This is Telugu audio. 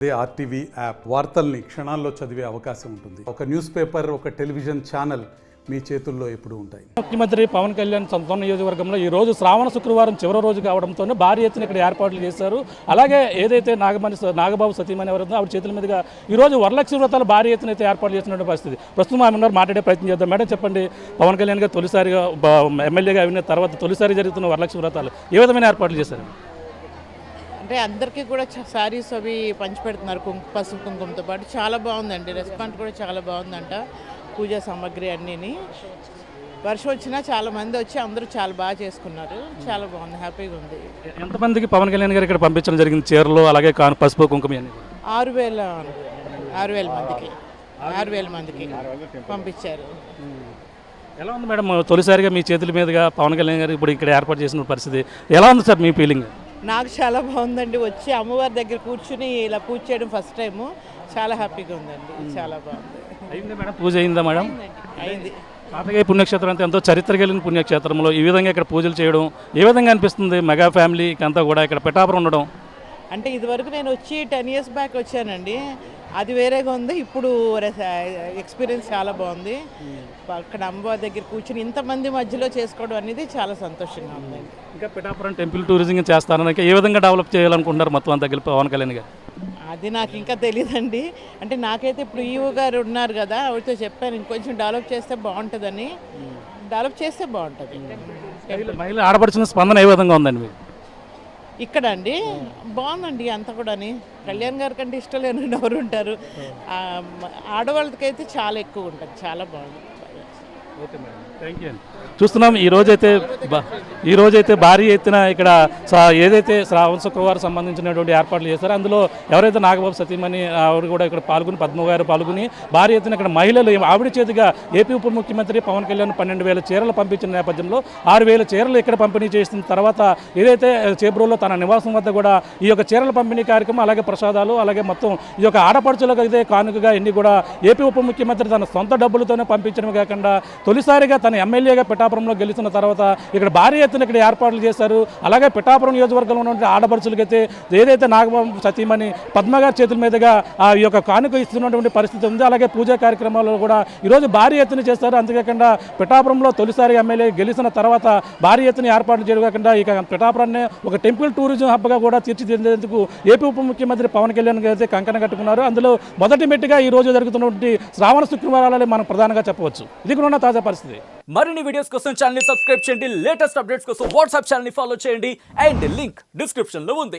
అదే ఆర్టీవీ యాప్ వార్తల్ని క్షణాల్లో చదివే అవకాశం ఉంటుంది. ఒక న్యూస్ పేపర్, ఒక టెలివిజన్ ఛానల్ మీ చేతుల్లో ఎప్పుడూ ఉంటాయి. ముఖ్యమంత్రి పవన్ కళ్యాణ్ సొంత నియోజకవర్గంలో ఈ రోజు శ్రావణ శుక్రవారం చివరి రోజు కావడంతో భారీ ఎత్తున ఇక్కడ ఏర్పాట్లు చేశారు. అలాగే ఏదైతే నాగబాబు సతీమణి ఎవరైతే ఆవిడ చేతుల మీదుగా ఈ రోజు వరలక్ష్మి వ్రతాలు భారీ ఎత్తున అయితే ఏర్పాటు చేస్తున్న పరిస్థితి. ప్రస్తుతం ఆమె ఉన్నారు, మాట్లాడే ప్రయత్నం చేద్దాం. మేడం చెప్పండి, పవన్ కళ్యాణ్ గారు తొలిసారిగా ఎమ్మెల్యేగా అయిన తర్వాత తొలిసారి జరుగుతున్న వరలక్ష్మి వ్రతాలు ఏ విధమైన ఏర్పాట్లు చేశారు? అంటే అందరికీ కూడా శారీస్ అవి పంచిపెడుతున్నారు, పసుపు కుంకుమతో పాటు. చాలా బాగుందండి, రెస్పాన్స్ కూడా చాలా బాగుందంట. పూజా సామాగ్రి అన్నీని వర్షం వచ్చినా చాలా మంది వచ్చి అందరూ చాలా బాగా చేసుకున్నారు. చాలా బాగుంది, హ్యాపీగా ఉంది. ఎంతమందికి పవన్ కళ్యాణ్ గారు ఇక్కడ పంపించడం జరిగింది? చీరలు అలాగే పసుపు కుంకుమ అన్ని 6,000 మందికి పంపించారు. ఎలా ఉంది మేడం తొలిసారిగా మీ చేతుల మీదుగా పవన్ కళ్యాణ్ గారు ఇప్పుడు ఇక్కడ ఏర్పాటు చేసిన పరిస్థితి ఎలా ఉంది సార్ మీ ఫీలింగ్? నాకు చాలా బాగుందండి, వచ్చి అమ్మవారి దగ్గర కూర్చుని ఇలా పూజ చేయడం ఫస్ట్ టైము. చాలా హ్యాపీగా ఉందండి, చాలా బాగుంది. అయింది మేడం, పూజ అయిందా మేడం? అయింది. పాతగా పుణ్యక్షేత్రం అంటే ఎంతో చరిత్ర కలిగిన పుణ్యక్షేత్రంలో ఈ విధంగా ఇక్కడ పూజలు చేయడం ఏ విధంగా అనిపిస్తుంది? మెగా ఫ్యామిలీకి అంతా కూడా ఇక్కడ పిఠాపురం ఉండడం అంటే ఇదివరకు నేను వచ్చి 10 years బ్యాక్ వచ్చానండి, అది వేరేగా ఉంది. ఇప్పుడు ఎక్స్పీరియన్స్ చాలా బాగుంది. అక్కడ అమ్మవారి దగ్గర కూర్చుని ఇంతమంది మధ్యలో చేసుకోవడం అనేది చాలా సంతోషంగా ఉందండి. ఇంకా పిఠాపురం టెంపుల్ టూరిజం చేస్తారని ఏ విధంగా డెవలప్ చేయాలనుకుంటున్నారు మొత్తం అంతా కలిపి పవన్ కళ్యాణ్ గారు? అది నాకు ఇంకా తెలియదండి. అంటే నాకైతే ఇప్పుడు ఈవో గారు ఉన్నారు కదా, ఆవిడతో చెప్పాను ఇంకొంచెం డెవలప్ చేస్తే బాగుంటుందని. డెవలప్ చేస్తే బాగుంటుంది. మహిళ ఆడపడుచున్న స్పందన ఏ విధంగా ఉందండి మీకు ఇక్కడ? అండి బాగుందండి అంతా కూడా. కళ్యాణ్ గారి కంటే ఇష్టం లేని ఎవరు ఉంటారు? ఆడవాళ్ళకైతే చాలా ఎక్కువ ఉంటుంది. చాలా బాగుంది. Okay madam, thank you. చూస్తున్నాం ఈ రోజైతే భారీ ఎత్తున ఇక్కడ ఏదైతే శ్రావణ శుక్రవారం సంబంధించినటువంటి ఏర్పాట్లు చేస్తారో అందులో ఎవరైతే నాగబాబు సతీమణి ఆవిడ కూడా ఇక్కడ పాల్గొని, పద్మ గారు పాల్గొని భారీ ఎత్తున ఇక్కడ మహిళలు ఆవిడ చేతిగా ఏపీ ఉప ముఖ్యమంత్రి పవన్ కళ్యాణ్ 12,000 చీరలు పంపించిన నేపథ్యంలో 6,000 చీరలు ఇక్కడ పంపిణీ చేసిన తర్వాత ఏదైతే చేబ్రోల్లో తన నివాసం వద్ద కూడా ఈ యొక్క చీరల పంపిణీ కార్యక్రమం, అలాగే ప్రసాదాలు, అలాగే మొత్తం ఈ యొక్క ఆడపడుచులకు అయితే కానుకగా ఇన్ని కూడా ఏపీ ఉప ముఖ్యమంత్రి తన సొంత డబ్బులతోనే పంపించడమే కాకుండా తొలిసారిగా తన ఎమ్మెల్యేగా పిఠాపురంలో గెలిచిన తర్వాత ఇక్కడ భారీ ఎత్తున ఇక్కడ ఏర్పాట్లు చేశారు. అలాగే పిఠాపురం నియోజకవర్గంలో ఉన్నటువంటి ఆడపడుచులకైతే ఏదైతే నాగబాబు సతీమణి పద్మ గారి చేతుల మీదుగా ఈ యొక్క కానుక ఇస్తున్నటువంటి పరిస్థితి ఉంది. అలాగే పూజా కార్యక్రమాలు కూడా ఈరోజు భారీ ఎత్తున చేస్తారు. అంతేకాకుండా పిఠాపురంలో తొలిసారి ఎమ్మెల్యే గెలిచిన తర్వాత భారీ ఎత్తున ఏర్పాట్లు చేయకుండా ఇక పిఠాపురాన్ని ఒక టెంపుల్ టూరిజం హబ్గా కూడా తీర్చిదిద్దేందుకు ఏపీ ఉప ముఖ్యమంత్రి పవన్ కళ్యాణ్ గారు అయితే కంకణ కట్టుకున్నారు. అందులో మొదటి మెట్టుగా ఈ రోజు జరుగుతున్నటువంటి శ్రావణ శుక్రవారాలే మనం ప్రధానంగా చెప్పవచ్చు. ఇది కూడా ఉన్న తాజా పరిస్థితి. మరిన్ని వీడియోస్ కోసం ఛానల్ ని సబ్స్క్రైబ్ చేయండి, లేటెస్ట్ అప్డేట్స్ కోసం వాట్సాప్ ఛానల్ ని ఫాలో చేయండి, అండ్ లింక్ డిస్క్రిప్షన్ లో ఉంది.